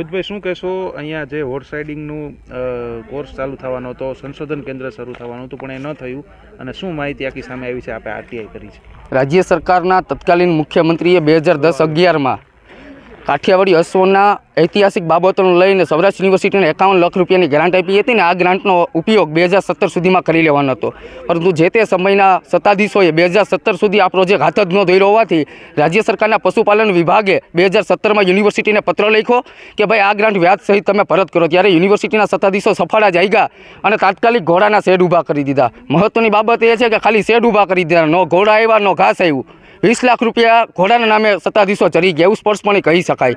રોહિતભાઈ શું કહેશો, અહીંયા જે હોર્સ રાઇડિંગનું કોર્સ ચાલુ થવાનો હતો, સંશોધન કેન્દ્ર શરૂ થવાનું હતું પણ એ ન થયું, અને શું માહિતી આખી સામે આવી છે? આપણે આરટીઆઈ કરી છે. રાજ્ય સરકારના તત્કાલીન મુખ્યમંત્રીએ 2010-11માં કાઠિયાવાડી અશ્વના ઐતિહાસિક બાબતોને લઈને સૌરાષ્ટ્ર યુનિવર્સિટીને 51 લાખ રૂપિયાની ગ્રાન્ટ આપી હતી ને આ ગ્રાન્ટનો ઉપયોગ 2017 સુધીમાં કરી લેવાનો હતો. પરંતુ જે તે સમયના સત્તાધીશોએ 2017 સુધી આ પ્રોજેક્ટ હાથ જ ન ધર્યો હોવાથી રાજ્ય સરકારના પશુપાલન વિભાગે 2017માં યુનિવર્સિટીને પત્ર લખ્યો કે ભાઈ આ ગ્રાન્ટ વ્યાજ સહિત તમે પરત કરો. ત્યારે યુનિવર્સિટીના સત્તાધીશો સફાળા જાગ્યા અને તાત્કાલિક ઘોડાના શેડ ઊભા કરી દીધા. મહત્વની બાબત એ છે કે ખાલી શેડ ઊભા કરી દીધા, નો ઘોડા આવ્યા, નો ઘાસ આવ્યું. 20 લાખ રૂપિયા ઘોડાના નામે સત્તાધીશો ચરી ગયા, એવું સ્પષ્ટપણે કહી શકાય.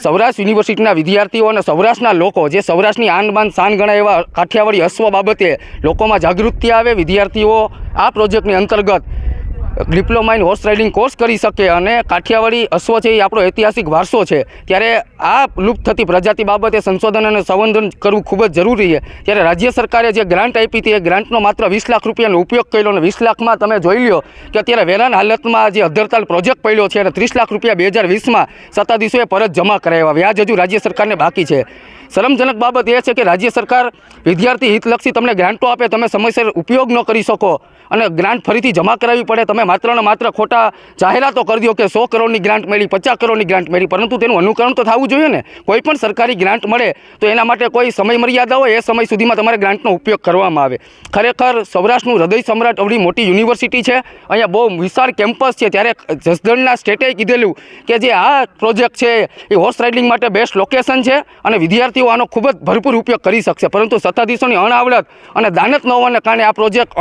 સૌરાષ્ટ્ર યુનિવર્સિટીના વિદ્યાર્થીઓ અને સૌરાષ્ટ્રના લોકો જે સૌરાષ્ટ્રની આન બાન શાન ગણાય એવા કાઠિયાવાડી અશ્વ બાબતે લોકોમાં જાગૃતિ આવે, વિદ્યાર્થીઓ આ પ્રોજેક્ટની અંતર્ગત diploma in horse riding course કરી શકે અને કાઠિયાવાડી અશ્વ છે એ આપણો ઐતિહાસિક વારસો છે. ત્યારે આ લુપ્ત થતી પ્રજાતિ બાબતે સંશોધન અને સંવર્ધન કરવું ખૂબ જ જરૂરી છે. ત્યારે રાજ્ય સરકારે જે ગ્રાન્ટ આપી હતી એ ગ્રાન્ટનો માત્ર 20 લાખ રૂપિયાનો ઉપયોગ કર્યો અને 20 લાખમાં તમે જોઈ લો કે અત્યારે વેરાન હાલતમાં જે અધરતાલ પ્રોજેક્ટ પડ્યો છે અને 30 લાખ રૂપિયા 2020માં સત્તાધીશોએ પરત જમા કરાવ્યા. વ્યાજ હજુ રાજ્ય સરકારને બાકી છે. શરમજનક બાબત એ છે કે રાજ્ય સરકાર વિદ્યાર્થી હિતલક્ષી તમને ગ્રાન્ટો આપે, તમે સમયસર ઉપયોગ ન કરી શકો અને ગ્રાન્ટ ફરીથી જમા કરાવવી પડે. તમે માત્ર ને માત્ર ખોટા જાહેરાતો કરી દો કે 100 કરોડની ગ્રાન્ટ મળી, 50 કરોડની ગ્રાન્ટ મળી, પરંતુ તેનું અનુકરણ તો થવું જોઈએ ને. કોઈ પણ સરકારી ગ્રાન્ટ મળે તો એના માટે કોઈ સમય મર્યાદા હોય, એ સમય સુધીમાં તમારે ગ્રાન્ટનો ઉપયોગ કરવામાં આવે. ખરેખર સૌરાષ્ટ્રનું હૃદય સમ્રાટ અવળી મોટી યુનિવર્સિટી છે, અહીંયા બહુ વિશાળ કેમ્પસ છે. ત્યારે જસદણના સ્ટેટે કીધેલું કે જે આ પ્રોજેક્ટ છે એ હોર્સ રાઇડિંગ માટે બેસ્ટ લોકેશન છે અને વિદ્યાર્થીઓ આનો ખૂબ જ ભરપૂર ઉપયોગ કરી શકશે. પરંતુ સત્તાધીશોની અણાવડત અને દાનત ન હોવાને કારણે આ પ્રોજેક્ટ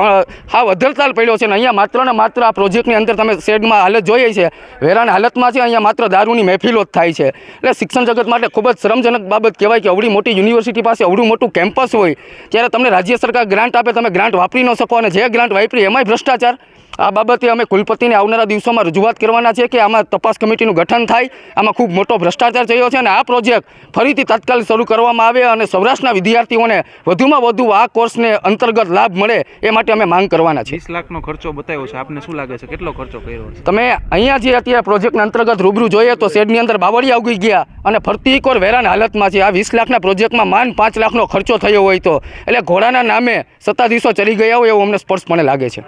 હાવ અધરતાલ પડ્યો છે. ને અહીંયા માત્ર ને માત્ર આ પ્રોજેક્ટની અંદર તમે શેડમાં હાલત જોઈએ છે, વેરાન હાલતમાં છે. અહીંયા માત્ર દારૂની મહેફિલો જ થાય છે. એટલે શિક્ષણ જગત માટે ખૂબ જ શરમજનક બાબત કહેવાય કે અવળી મોટી યુનિવર્સિટી પાસે અવળું મોટું કેમ્પસ હોય ત્યારે તમને રાજ્ય સરકાર ગ્રાન્ટ આપે, તમે ગ્રાન્ટ વાપરી ન શકો અને જે ગ્રાન્ટ વાપરી એમાંય ભ્રષ્ટાચાર. આ બાબતે અમે કુલપતિને આવનારા દિવસોમાં રજૂઆત કરવાના છે કે આમાં તપાસ કમિટીનું ગઠન થાય. આમાં ખૂબ મોટો ભ્રષ્ટાચાર થયો છે અને આ પ્રોજેક્ટ ફરીથી તાત્કાલિક શરૂ કરવામાં આવે અને સૌરાષ્ટ્રના વિદ્યાર્થીઓને વધુમાં વધુ આ કોર્સને અંતર્ગત લાભ મળે એ માટે અમે માંગ કરવાના છે. 20 લાખનો ખર્ચો બતાવ્યો છે, આપને શું લાગે છે કેટલો ખર્ચો કર્યો છે? તમે અહીંયા જે અત્યારે પ્રોજેક્ટના અંતર્ગત રૂબરૂ જોઈએ તો શેડની અંદર બાવળિયા ઉગી ગયા અને ફરતી કોર વેરાન હાલતમાં છે. આ 20 લાખના પ્રોજેક્ટમાં માન 5 લાખનો ખર્ચો થયો હોય તો એટલે ઘોડાના નામે સત્તાધીશો ચડી ગયા હોય એવું અમને સ્પષ્ટપણે લાગે છે.